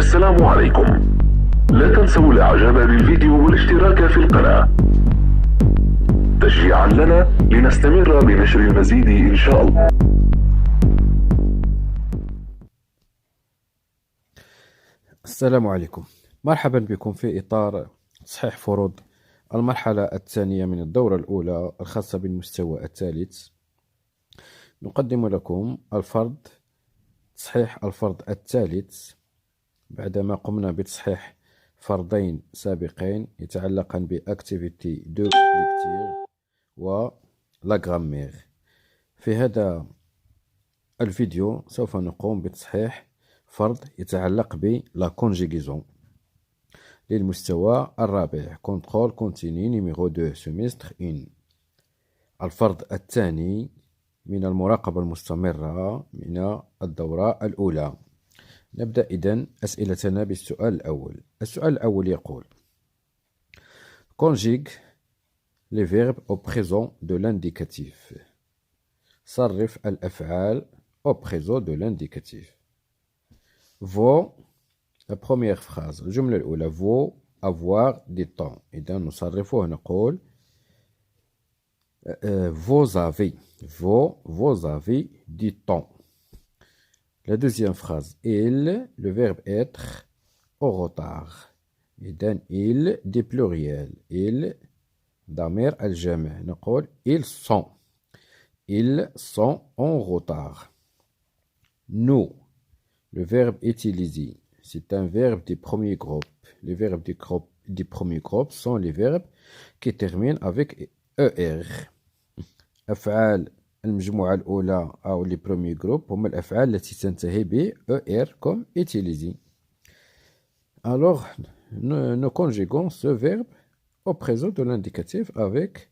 السلام عليكم. لا تنسوا الاعجاب بالفيديو والاشتراك في القناة تشجيعا لنا لنستمر بنشر المزيد إن شاء الله. السلام عليكم، مرحبا بكم في إطار تصحيح فروض المرحلة الثانية من الدورة الأولى الخاصة بالمستوى الثالث. نقدم لكم تصحيح الفرض الثالث بعدما قمنا بتصحيح فرضين سابقين يتعلقان بأكتيفيتي دو ليكتير و لا غرامير. في هذا الفيديو سوف نقوم بتصحيح فرض يتعلق بلا كونجيغيزون للمستوى الرابع، كونترول كونتيني نيميرو 2 سيمستر 1. الفرض الثاني من المراقبة المستمرة من الدورة الأولى. نبدأ إذن أسئلتنا بالسؤال الأول. السؤال الأول يقول: conjugue les verbes au présent de l'indicatif. صرف الأفعال au présent de l'indicatif. Vaut, la première phrase, الجملة الأولى، vaut avoir du temps. إذا نصرفه نقول vous avez du temps. La deuxième phrase, il, le verbe être au retard. إذا il du pluriel, il ضمير الجمع نقول ils sont en retard. Nous, le verbe utilisé, c'est un verbe du premier groupe. Les verbes du premier groupe sont les verbes qui terminent avec ER. أفعال المجموعة الأولى أو les premiers groupes هم الأفعال التي تنتهي ب ER comme utilisé. Alors, nous conjuguons ce verbe au présent de l'indicatif avec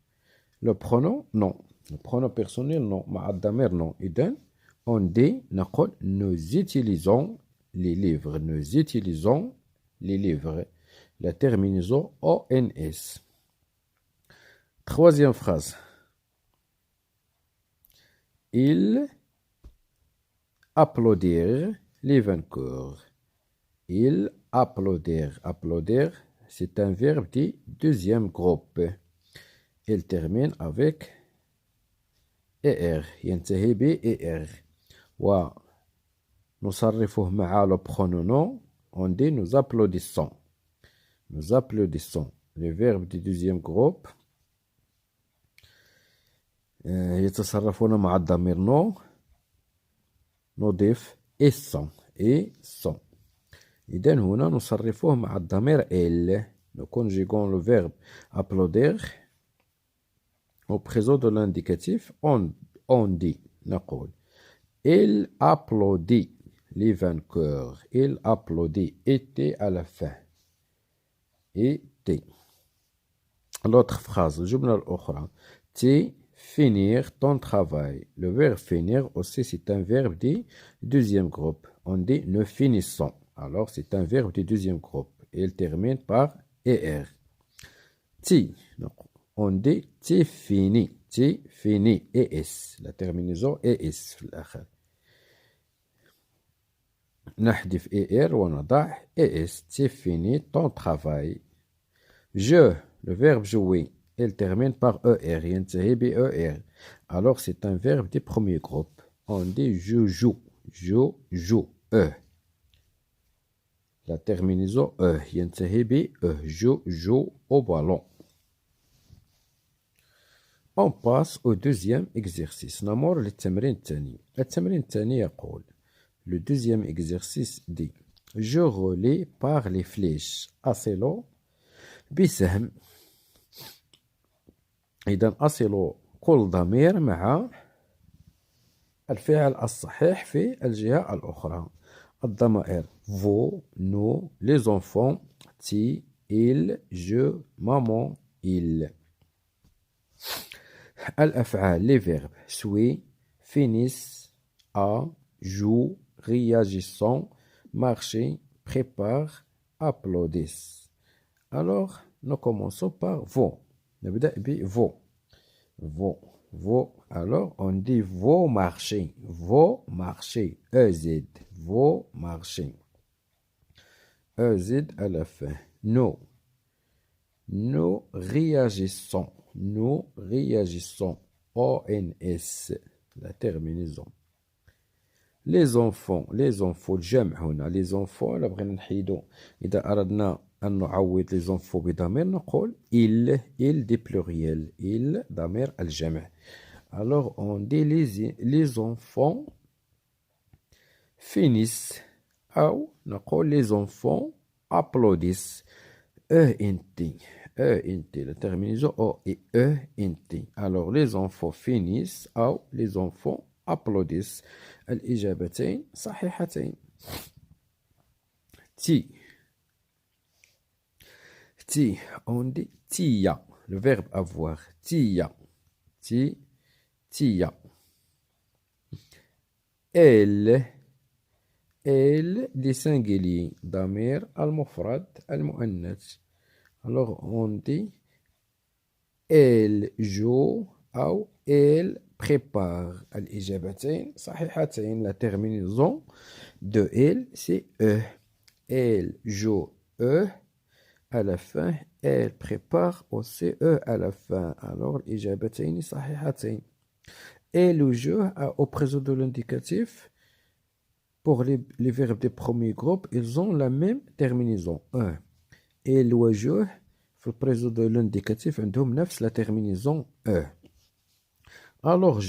le pronom non. Le pronom personnel non مع الضمير non. إذن on dit نقول nous utilisons les livres. Nous utilisons les livres. La terminaison ONS. Troisième phrase. Ils applaudirent les vainqueurs. Ils applaudirent. Applaudir, c'est un verbe du deuxième groupe. Il termine avec ER. ينتهي ب ER. ونصرفه مع le pronom non. On dit nous applaudissons. Nous applaudissons. Le verbe du deuxième groupe يتصرفون مع الضمير نو. نضيف sont. إذن هنا نصرفه مع الضمير il. Nous conjuguons le verbe applaudir au présent de l'indicatif. On dit نقول il applaudit les vainqueurs. Il applaudit. Était à la fin. Était. L'autre phrase, الجملة الأخرى. Finir ton travail. Le verbe finir aussi, c'est un verbe du deuxième groupe. On dit nous finissons. Alors, c'est un verbe du deuxième groupe. Il termine par ER. On dit tu finis. Tu finis. ES. La terminaison ES في الآخر. نحذف ER ونضع ES. Tu finis ton travail. Je, le verbe jouer, il termine par ER. ينتهي ب ER. Alors, c'est un verbe du premier groupe. On dit je joue. Je joue. La terminaison ينتهي ب je joue au ballon. On passe au deuxième exercice. نمر للتمرين الثاني. التمرين الثاني يقول: Le deuxième exercice dit: Je relie par les flèches أصل بسهم. إذا أصل كل ضمير مع الفعل الصحيح في الجهة الأخرى. الضمائر vous, nous, les enfants, tu, il, je, maman, il. الأفعال les verbes suis, finissent, a, joue, réagissant, marcher, prépare, applaudissent. Alors, nous commençons par vous. نبدأ ب vous. Vous. Alors, on dit vos marchés. Vos marchés. EZ. Vos marchés. EZ à la fin. Nous. Nous réagissons. Nous réagissons. ONS. La terminaison. Les enfants. الجمع هنا. Les enfants. إلا بغينا نحيدو. إذا أردنا أن نعوض les enfants بضمير نقول il des pluriels. Il ضمير الجمع. Alors on dit les enfants finissent. أو نقول les enfants applaudissent. ENT. La terminaison O et ENT. Alors les enfants finissent أو les enfants applaudissent. الإجابتين صحيحتين. Ti. On dit tia. Le verbe avoir. Tia. Tia. Elle des singuliers. Damir al-mufrad al-mu'annath. Alors on dit elle joue ou elle prépare. الإجابتين صحيحتين. La terminaison de elle c'est E. Elle joue E à la fin. Elle prépare aussi E à la fin. Alors الإجابتين صحيحتين. Et le jeu au présent de l'indicatif, pour les verbes des premiers groupes, ils ont la même terminaison. Et le jeu, pour le présent de l'indicatif, عندهم نفس la terminaison E. Alors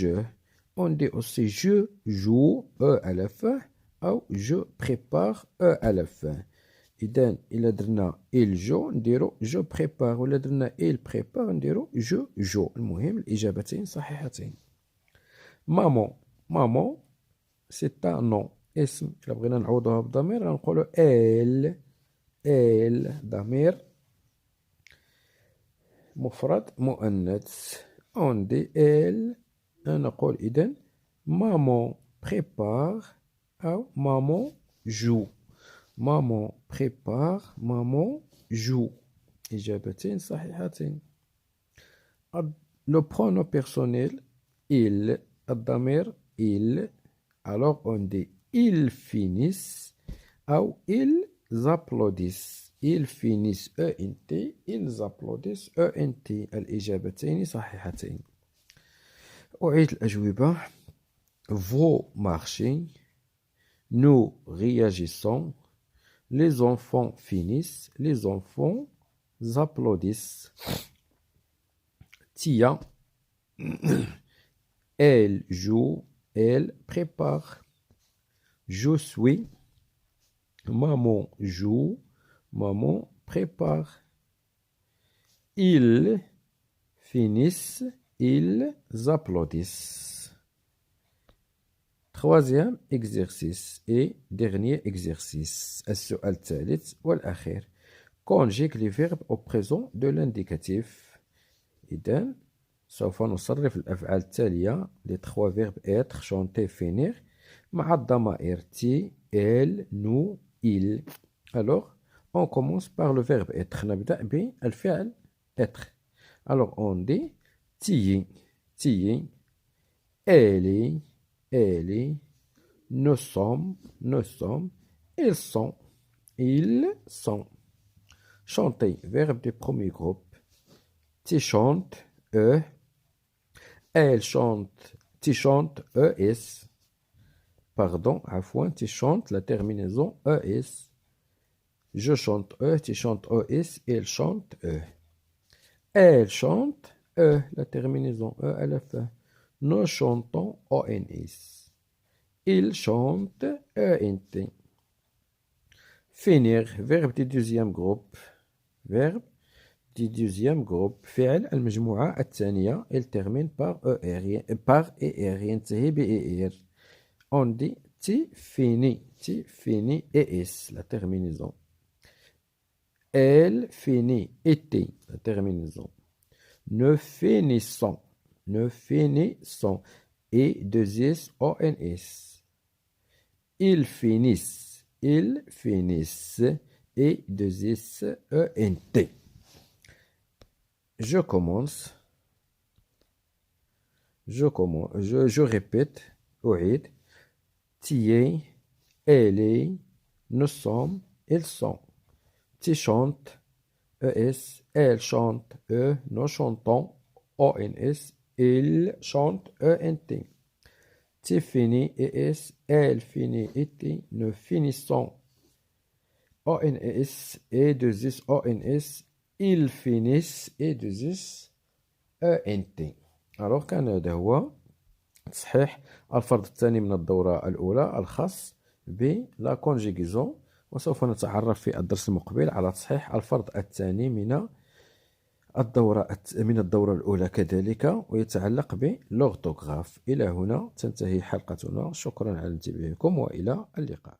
on dit aussi je joue E à la fin, ou je prépare E à la fin. إذا إلا درنا il joue نديرو je prépare، ولا درنا il prépare نديرو je joue. المهم الإجابتين صحيحتين. Maman, c'est un nom. اسم. إلا بغينا نعوضوها بضمير غنقولو elle ضمير مفرد مؤنث. On dit elle. نقول إذن maman prépare أو maman joue. Maman prépare, maman joue. إجابتين صحيحتين. Le pronom personnel il. الضمير il. Alors on dit ils finissent ou ils applaudissent. Ils finissent ENT. Ils applaudissent ENT. الإجابتين صحيحتين. أعيد الأجوبة. Vous marchez. Nous réagissons. Les enfants finissent. Les enfants applaudissent. Tia. Elle joue. Elle prépare. Je suis. Maman joue. Maman prépare. Ils finissent. Ils applaudissent. Troisième exercice et dernier exercice. السؤال الثالث والأخير. Conjugue les verbes au présent de l'indicatif. إذن سوف نصرف الأفعال التالية. Les trois verbes être, chanter, finir مع الضمائر تي elle, nous, il. Alors on commence par le verbe être. نبدأ بالفعل être. Alors on dit تي elle, nous sommes, ils sont. Chanter, verbe du premier groupe. Tu chantes, elle chante, tu chantes, es. Pardon, afouin, tu chantes, la terminaison es. Je chante, tu chantes, es, elle chante, Elle chante, la terminaison à la fin. Nous chantons ONS. Il chante ENT. Finir, verbe du deuxième groupe. Verbe du deuxième groupe. فعل المجموعة الثانية. Il termine par ER. ينتهي بER. On dit tu finis. ES, la terminaison. Elle finit. Été, la terminaison. Nous finissons. Et deux S, ONS. Ils finissent. Et deux S, ENT. Je commence. Je répète. Tu es, elle est, nous sommes, ils sont. Tu chantes, ES. Elle chante, E. Nous chantons, ONS. Il chante, ENT. Tu finis, ES. Elle finit, ET. Nous finissons, ONS. Et 2S, ONS. Ils finissent, et 2S, ENT. alors كان هذا هو تصحيح الفرض الثاني من الدورة الأولى الخاص بلا كونجيغيزون. وسوف نتعرف في الدرس المقبل على تصحيح الفرض الثاني من الدورة الأولى كذلك، ويتعلق باللوغتوغراف. إلى هنا تنتهي حلقتنا. شكرا على انتباهكم وإلى اللقاء.